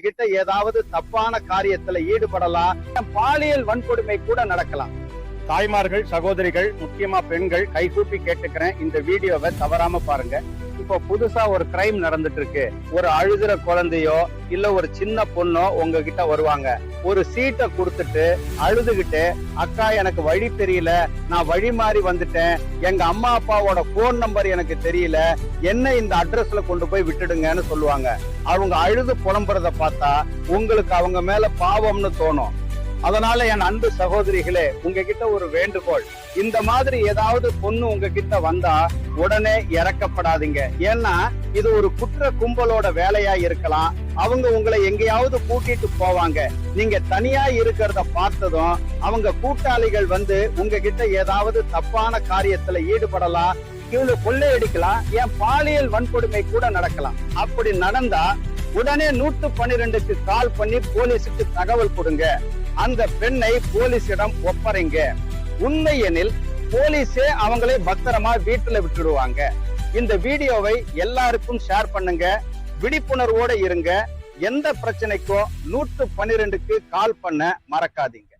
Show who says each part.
Speaker 1: உங்ககிட்ட ஏதாவது தப்பான காரியத்துல ஈடுபடலாம், பாலியல் வன்கொடுமை கூட நடக்கலாம். தாய்மார்கள், சகோதரிகள், முக்கியமா பெண்கள், கைகூப்பி கேட்டுக்கிறேன், இந்த வீடியோவை தவறாம பாருங்க. இப்போ புதுசா ஒரு கிரைம் நடந்துட்டு இருக்கு. ஒரு அழுகிற குழந்தையோ இல்ல ஒரு சின்ன பொண்ணோ உங்ககிட்ட வருவாங்க. ஒரு சீட்டை கொடுத்துட்டு அழுதுகிட்டு, அக்கா எனக்கு வழி தெரியல, நான் வழி மாறி வந்துட்டேன், எங்க அம்மா அப்பாவோட போன் நம்பர் எனக்கு தெரியல, என்ன இந்த அட்ரஸ்ல கொண்டு போய் விட்டுடுங்கன்னு சொல்லுவாங்க. அவங்க அழுது புலம்புறத பார்த்தா உங்களுக்கு அவங்க மேல பாவம்னு தோணும். அதனால என் அன்பு சகோதரிகளே, உங்ககிட்ட ஒரு வேண்டுகோள், இந்த மாதிரி ஏதாவது பொண்ணு உங்ககிட்ட வந்தா உடனே இறக்கப்படாதீங்க. ஏன்னா இது ஒரு குற்ற கும்பலோட வேலையா இருக்கலாம். அவங்க உங்களை எங்கேயாவது கூட்டிட்டு போவாங்க. நீங்க தனியா இருக்கிறத பார்த்ததும் அவங்க கூட்டாளிகள் வந்து உங்ககிட்ட ஏதாவது தப்பான காரியத்துல ஈடுபடலாம், இவங்க கொள்ளையடிக்கலாம், ஏன் பாலியல் வன்கொடுமை கூட நடக்கலாம். அப்படி நடந்தா உடனே 112க்கு கால் பண்ணி போலீஸுக்கு தகவல் கொடுங்க. அந்த பெண்ணை போலீசிடம் ஒப்படைங்க. உண்மை எனில் போலீஸே அவங்களை பத்திரமா வீட்டுல விட்டுடுவாங்க. இந்த வீடியோவை எல்லாருக்கும் ஷேர் பண்ணுங்க. விழிப்புணர்வோட இருங்க. எந்த பிரச்சனைக்கும் 112க்கு கால் பண்ண மறக்காதீங்க.